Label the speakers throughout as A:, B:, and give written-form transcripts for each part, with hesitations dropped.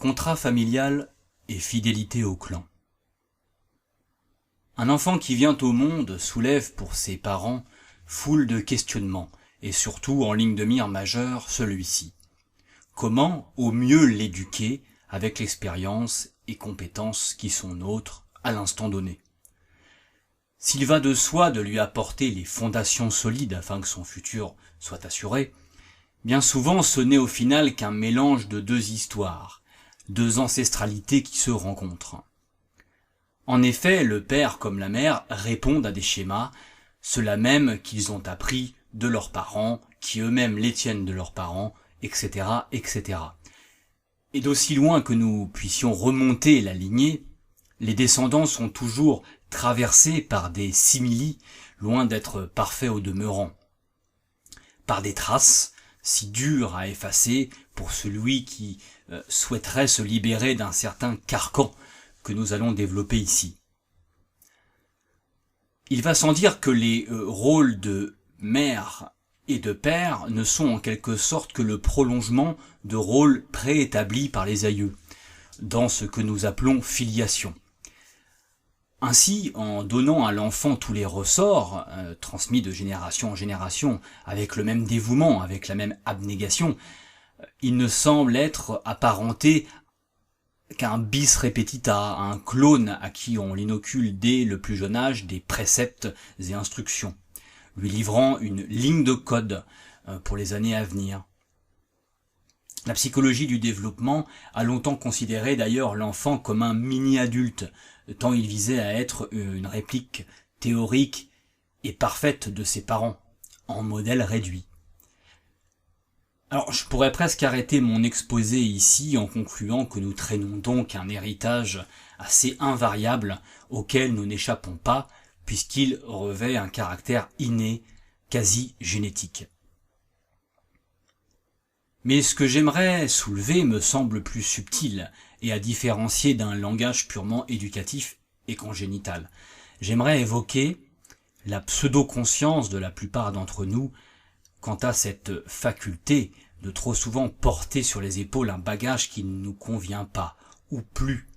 A: Contrat familial et fidélité au clan. Un enfant qui vient au monde soulève pour ses parents foule de questionnements, et surtout en ligne de mire majeure celui-ci. Comment au mieux l'éduquer avec l'expérience et compétences qui sont nôtres à l'instant donné? S'il va de soi de lui apporter les fondations solides afin que son futur soit assuré, bien souvent ce n'est au final qu'un mélange de deux histoires, deux ancestralités qui se rencontrent. En effet, le père comme la mère répondent à des schémas, ceux-là même qu'ils ont appris de leurs parents, qui eux-mêmes les tiennent de leurs parents, etc., etc. Et d'aussi loin que nous puissions remonter la lignée, les descendants sont toujours traversés par des simili, loin d'être parfaits au demeurant, par des traces, si dures à effacer pour celui qui souhaiterait se libérer d'un certain carcan que nous allons développer ici. Il va sans dire que les rôles de mère et de père ne sont en quelque sorte que le prolongement de rôles préétablis par les aïeux, dans ce que nous appelons filiation. Ainsi, en donnant à l'enfant tous les ressorts, transmis de génération en génération, avec le même dévouement, avec la même abnégation, il ne semble être apparenté qu'un bis repetita, un clone à qui on l'inocule dès le plus jeune âge des préceptes et instructions, lui livrant une ligne de code pour les années à venir. La psychologie du développement a longtemps considéré d'ailleurs l'enfant comme un mini-adulte, tant il visait à être une réplique théorique et parfaite de ses parents, en modèle réduit. Alors je pourrais presque arrêter mon exposé ici en concluant que nous traînons donc un héritage assez invariable auquel nous n'échappons pas, puisqu'il revêt un caractère inné, quasi génétique. Mais ce que j'aimerais soulever me semble plus subtil et à différencier d'un langage purement éducatif et congénital. J'aimerais évoquer la pseudo-conscience de la plupart d'entre nous quant à cette faculté de trop souvent porter sur les épaules un bagage qui ne nous convient pas, ou plus,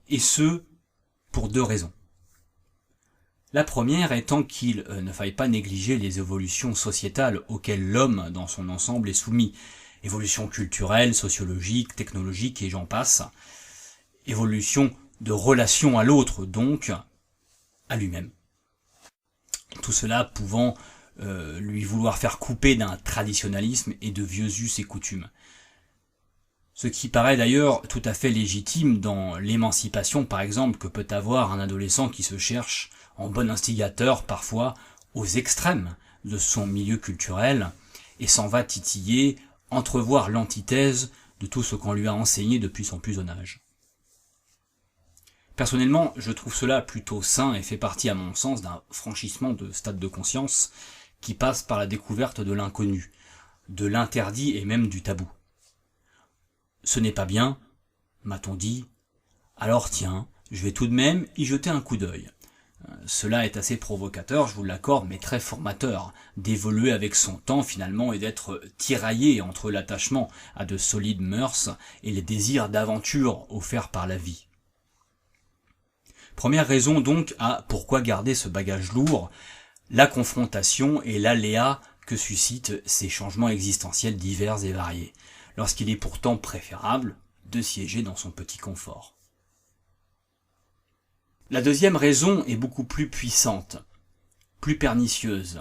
A: et ce, pour deux raisons. La première étant qu'il ne faille pas négliger les évolutions sociétales auxquelles l'homme dans son ensemble est soumis, évolution culturelle, sociologique, technologique et j'en passe, évolution de relation à l'autre, donc à lui-même. Tout cela pouvant lui vouloir faire couper d'un traditionnalisme et de vieux us et coutumes. Ce qui paraît d'ailleurs tout à fait légitime dans l'émancipation par exemple que peut avoir un adolescent qui se cherche en bon instigateur parfois aux extrêmes de son milieu culturel et s'en va titiller, entrevoir l'antithèse de tout ce qu'on lui a enseigné depuis son plus jeune âge. Personnellement, je trouve cela plutôt sain et fait partie à mon sens d'un franchissement de stade de conscience qui passe par la découverte de l'inconnu, de l'interdit et même du tabou. Ce n'est pas bien, m'a-t-on dit, alors tiens, je vais tout de même y jeter un coup d'œil. Cela est assez provocateur, je vous l'accorde, mais très formateur, d'évoluer avec son temps finalement et d'être tiraillé entre l'attachement à de solides mœurs et les désirs d'aventure offerts par la vie. Première raison donc à pourquoi garder ce bagage lourd, la confrontation et l'aléa que suscitent ces changements existentiels divers et variés, lorsqu'il est pourtant préférable de siéger dans son petit confort. La deuxième raison est beaucoup plus puissante, plus pernicieuse,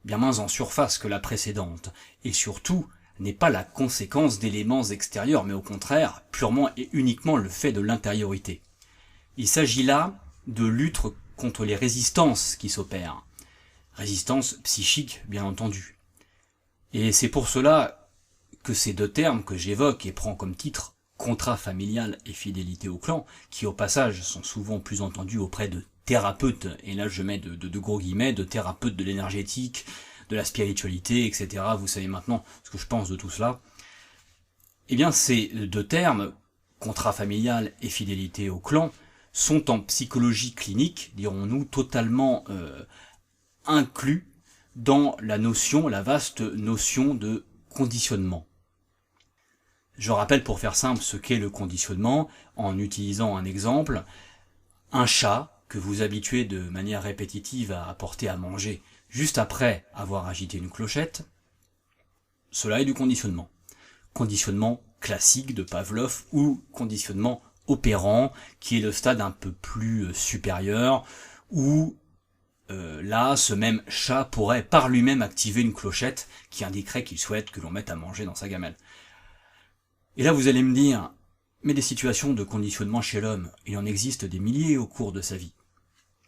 A: bien moins en surface que la précédente, et surtout n'est pas la conséquence d'éléments extérieurs, mais au contraire, purement et uniquement le fait de l'intériorité. Il s'agit là de lutte contre les résistances qui s'opèrent, résistances psychiques bien entendu. Et c'est pour cela que ces deux termes que j'évoque et prends comme titre contrat familial et fidélité au clan, qui au passage sont souvent plus entendus auprès de thérapeutes, et là je mets de gros guillemets, de thérapeutes de l'énergétique, de la spiritualité, etc. Vous savez maintenant ce que je pense de tout cela. Eh bien ces deux termes, contrat familial et fidélité au clan, sont en psychologie clinique, dirons-nous, totalement inclus dans la vaste notion de conditionnement. Je rappelle pour faire simple ce qu'est le conditionnement en utilisant un exemple. Un chat que vous habituez de manière répétitive à apporter à manger juste après avoir agité une clochette, cela est du conditionnement. Conditionnement classique de Pavlov ou conditionnement opérant qui est le stade un peu plus supérieur où là, ce même chat pourrait par lui-même activer une clochette qui indiquerait qu'il souhaite que l'on mette à manger dans sa gamelle. Et là, vous allez me dire, mais des situations de conditionnement chez l'homme, il en existe des milliers au cours de sa vie.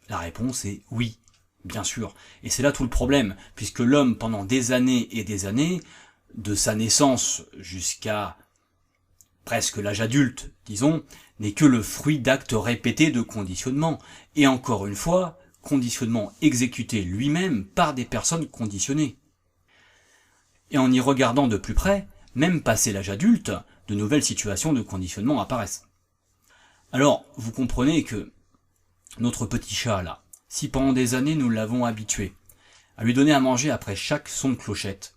A: La réponse est oui, bien sûr. Et c'est là tout le problème, puisque l'homme, pendant des années et des années, de sa naissance jusqu'à presque l'âge adulte, disons, n'est que le fruit d'actes répétés de conditionnement. Et encore une fois, conditionnement exécuté lui-même par des personnes conditionnées. Et en y regardant de plus près, même passé l'âge adulte, de nouvelles situations de conditionnement apparaissent. Alors, vous comprenez que notre petit chat là, si pendant des années nous l'avons habitué à lui donner à manger après chaque son de clochette,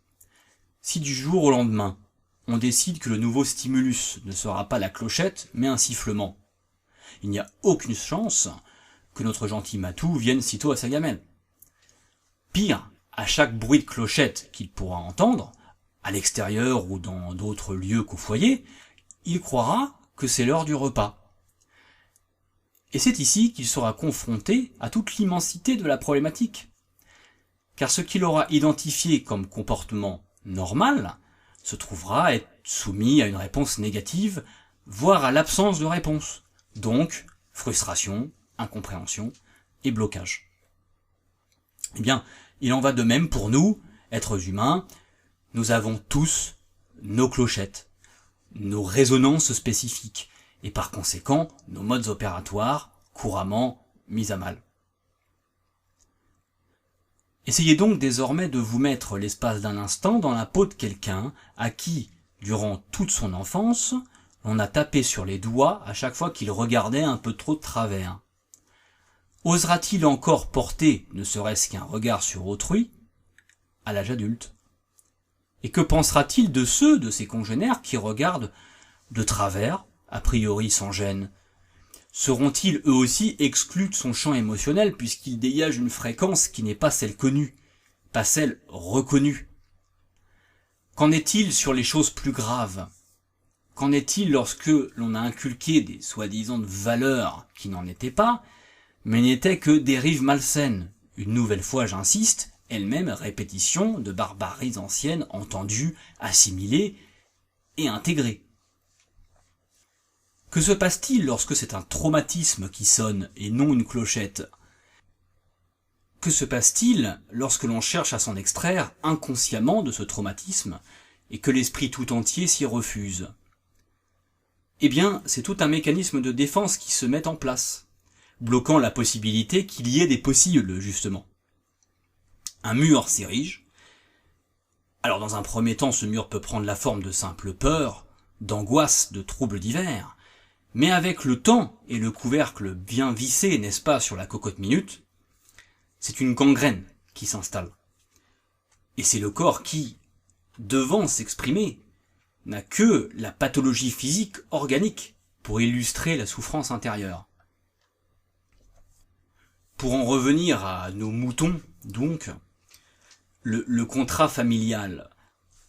A: si du jour au lendemain, on décide que le nouveau stimulus ne sera pas la clochette, mais un sifflement, il n'y a aucune chance que notre gentil matou vienne sitôt à sa gamelle. Pire, à chaque bruit de clochette qu'il pourra entendre, à l'extérieur ou dans d'autres lieux qu'au foyer, il croira que c'est l'heure du repas. Et c'est ici qu'il sera confronté à toute l'immensité de la problématique. Car ce qu'il aura identifié comme comportement normal se trouvera à être soumis à une réponse négative, voire à l'absence de réponse. Donc, frustration, incompréhension et blocage. Eh bien, il en va de même pour nous, êtres humains. Nous avons tous nos clochettes, nos résonances spécifiques, et par conséquent, nos modes opératoires couramment mis à mal. Essayez donc désormais de vous mettre l'espace d'un instant dans la peau de quelqu'un à qui, durant toute son enfance, on a tapé sur les doigts à chaque fois qu'il regardait un peu trop de travers. Osera-t-il encore porter, ne serait-ce qu'un regard sur autrui, à l'âge adulte? Et que pensera-t-il de ceux de ses congénères qui regardent de travers, a priori sans gêne? Seront-ils eux aussi exclus de son champ émotionnel puisqu'ils dégagent une fréquence qui n'est pas celle connue, pas celle reconnue? Qu'en est-il sur les choses plus graves? Qu'en est-il lorsque l'on a inculqué des soi-disant valeurs qui n'en étaient pas, mais n'étaient que dérives malsaines? Une nouvelle fois, j'insiste, elle-même répétition de barbaries anciennes entendues, assimilées et intégrées. Que se passe-t-il lorsque c'est un traumatisme qui sonne et non une clochette? Que se passe-t-il lorsque l'on cherche à s'en extraire inconsciemment de ce traumatisme et que l'esprit tout entier s'y refuse? Eh bien, c'est tout un mécanisme de défense qui se met en place, bloquant la possibilité qu'il y ait des possibles, justement. Un mur s'érige. Alors dans un premier temps, ce mur peut prendre la forme de simple peur, d'angoisse, de troubles divers, mais avec le temps et le couvercle bien vissé, n'est-ce pas, sur la cocotte minute, c'est une gangrène qui s'installe. Et c'est le corps qui, devant s'exprimer, n'a que la pathologie physique organique pour illustrer la souffrance intérieure. Pour en revenir à nos moutons, donc, le contrat familial,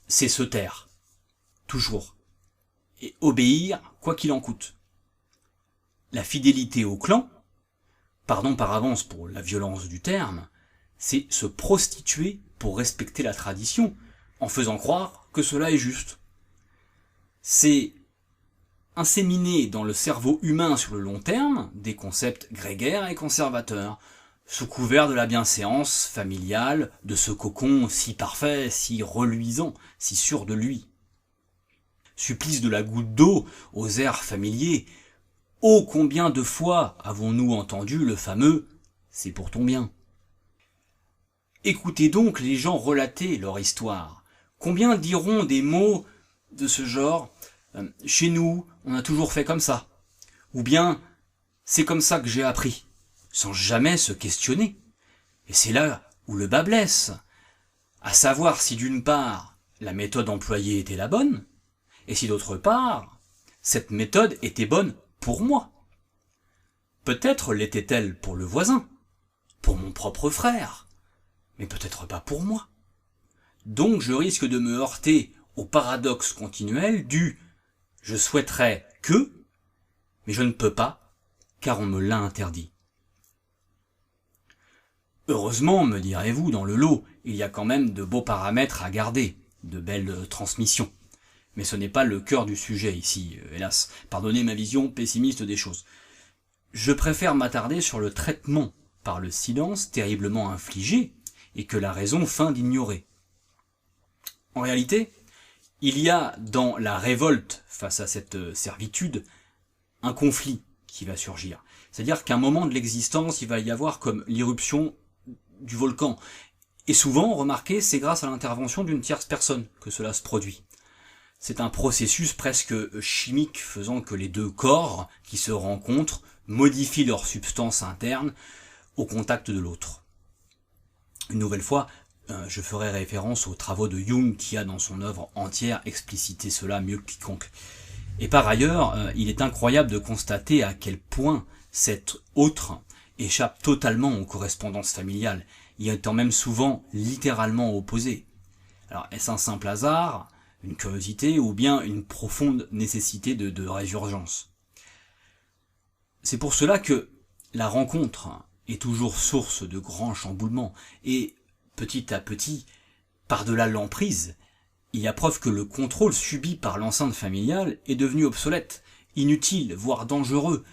A: c'est se taire, toujours, et obéir quoi qu'il en coûte. La fidélité au clan, pardon par avance pour la violence du terme, c'est se prostituer pour respecter la tradition, en faisant croire que cela est juste. C'est inséminer dans le cerveau humain sur le long terme des concepts grégaires et conservateurs, sous couvert de la bienséance familiale, de ce cocon si parfait, si reluisant, si sûr de lui. Supplice de la goutte d'eau aux airs familiers. Oh, combien de fois avons-nous entendu le fameux « c'est pour ton bien ». Écoutez donc les gens relater leur histoire. Combien diront des mots de ce genre « chez nous, on a toujours fait comme ça » ou bien « c'est comme ça que j'ai appris », sans jamais se questionner. Et c'est là où le bât blesse, à savoir si d'une part la méthode employée était la bonne, et si d'autre part, cette méthode était bonne pour moi. Peut-être l'était-elle pour le voisin, pour mon propre frère, mais peut-être pas pour moi. Donc je risque de me heurter au paradoxe continuel du « je souhaiterais que », mais je ne peux pas, car on me l'a interdit. Heureusement, me direz-vous, dans le lot, il y a quand même de beaux paramètres à garder, de belles transmissions. Mais ce n'est pas le cœur du sujet ici, hélas. Pardonnez ma vision pessimiste des choses. Je préfère m'attarder sur le traitement par le silence terriblement infligé et que la raison feint d'ignorer. En réalité, il y a dans la révolte face à cette servitude un conflit qui va surgir. C'est-à-dire qu'à un moment de l'existence, il va y avoir comme l'irruption du volcan. Et souvent, remarquez, c'est grâce à l'intervention d'une tierce personne que cela se produit. C'est un processus presque chimique faisant que les deux corps qui se rencontrent modifient leur substance interne au contact de l'autre. Une nouvelle fois, je ferai référence aux travaux de Jung qui a dans son œuvre entière explicité cela mieux que quiconque. Et par ailleurs, il est incroyable de constater à quel point cet autre échappe totalement aux correspondances familiales, y étant même souvent littéralement opposé. Alors, est-ce un simple hasard, une curiosité ou bien une profonde nécessité de résurgence? C'est pour cela que la rencontre est toujours source de grands chamboulements et petit à petit, par-delà l'emprise, il y a preuve que le contrôle subi par l'enceinte familiale est devenu obsolète, inutile, voire dangereux.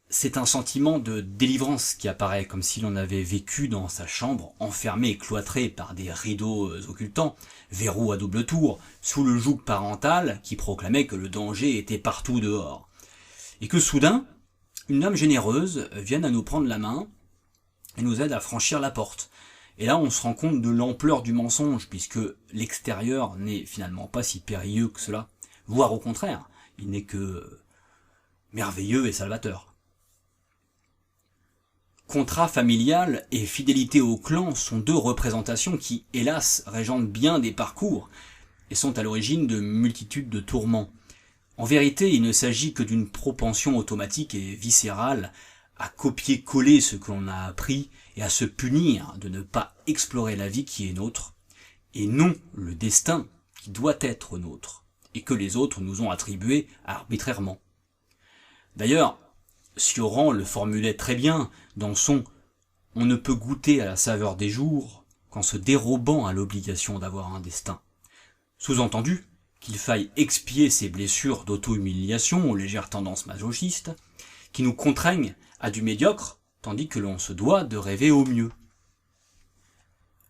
A: C'est un sentiment de délivrance qui apparaît, comme si l'on avait vécu dans sa chambre, enfermé et cloîtré par des rideaux occultants, verrous à double tour, sous le joug parental qui proclamait que le danger était partout dehors. Et que soudain, une âme généreuse vienne à nous prendre la main et nous aide à franchir la porte. Et là, on se rend compte de l'ampleur du mensonge, puisque l'extérieur n'est finalement pas si périlleux que cela, voire au contraire, il n'est que merveilleux et salvateur. Contrat familial et fidélité au clan sont deux représentations qui, hélas, régentent bien des parcours et sont à l'origine de multitudes de tourments. En vérité, il ne s'agit que d'une propension automatique et viscérale à copier-coller ce que l'on a appris et à se punir de ne pas explorer la vie qui est nôtre, et non le destin qui doit être nôtre, et que les autres nous ont attribué arbitrairement. D'ailleurs, Sioran le formulait très bien dans son « On ne peut goûter à la saveur des jours qu'en se dérobant à l'obligation d'avoir un destin ». Sous-entendu qu'il faille expier ces blessures d'auto-humiliation aux légères tendances masochistes qui nous contraignent à du médiocre, tandis que l'on se doit de rêver au mieux.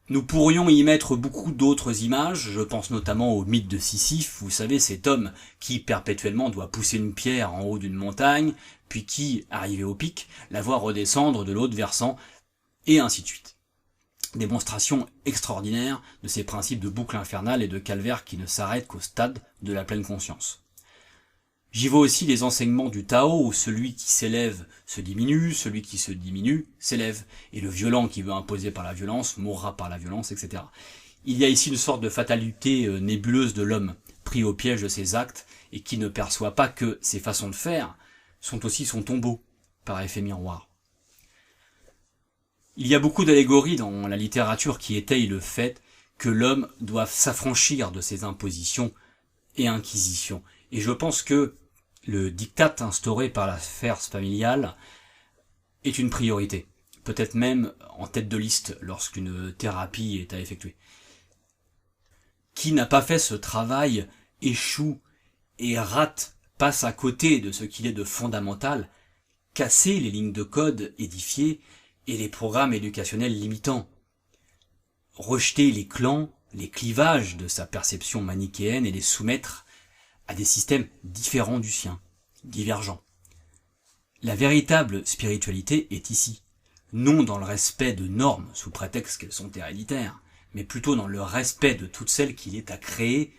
A: Nous pourrions y mettre beaucoup d'autres images, je pense notamment au mythe de Sisyphe, vous savez, cet homme qui perpétuellement doit pousser une pierre en haut d'une montagne, puis qui, arrivé au pic, la voit redescendre de l'autre versant, et ainsi de suite. Démonstration extraordinaire de ces principes de boucle infernale et de calvaire qui ne s'arrêtent qu'au stade de la pleine conscience. J'y vois aussi les enseignements du Tao où celui qui s'élève se diminue, celui qui se diminue s'élève, et le violent qui veut imposer par la violence mourra par la violence, etc. Il y a ici une sorte de fatalité nébuleuse de l'homme, pris au piège de ses actes, et qui ne perçoit pas que ses façons de faire sont aussi son tombeau, par effet miroir. Il y a beaucoup d'allégories dans la littérature qui étayent le fait que l'homme doit s'affranchir de ses impositions et inquisitions. Et je pense que le diktat instauré par la sphère familiale est une priorité, peut-être même en tête de liste lorsqu'une thérapie est à effectuer. Qui n'a pas fait ce travail échoue et rate, passe à côté de ce qu'il est de fondamental, casser les lignes de code édifiées et les programmes éducationnels limitants, rejeter les clans, les clivages de sa perception manichéenne et les soumettre à des systèmes différents du sien, divergents. La véritable spiritualité est ici, non dans le respect de normes sous prétexte qu'elles sont héréditaires, mais plutôt dans le respect de toutes celles qu'il est à créer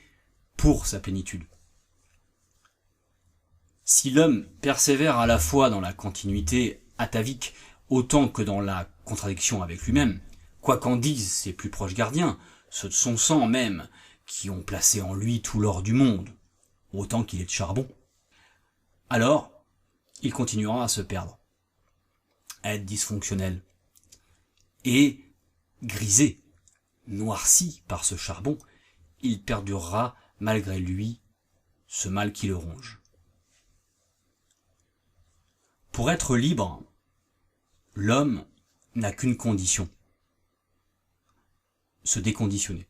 A: pour sa plénitude. Si l'homme persévère à la fois dans la continuité atavique autant que dans la contradiction avec lui-même, quoi qu'en disent ses plus proches gardiens, ceux de son sang même, qui ont placé en lui tout l'or du monde, autant qu'il est de charbon, alors il continuera à se perdre, à être dysfonctionnel, et grisé, noirci par ce charbon, il perdurera malgré lui ce mal qui le ronge. Pour être libre, l'homme n'a qu'une condition, se déconditionner.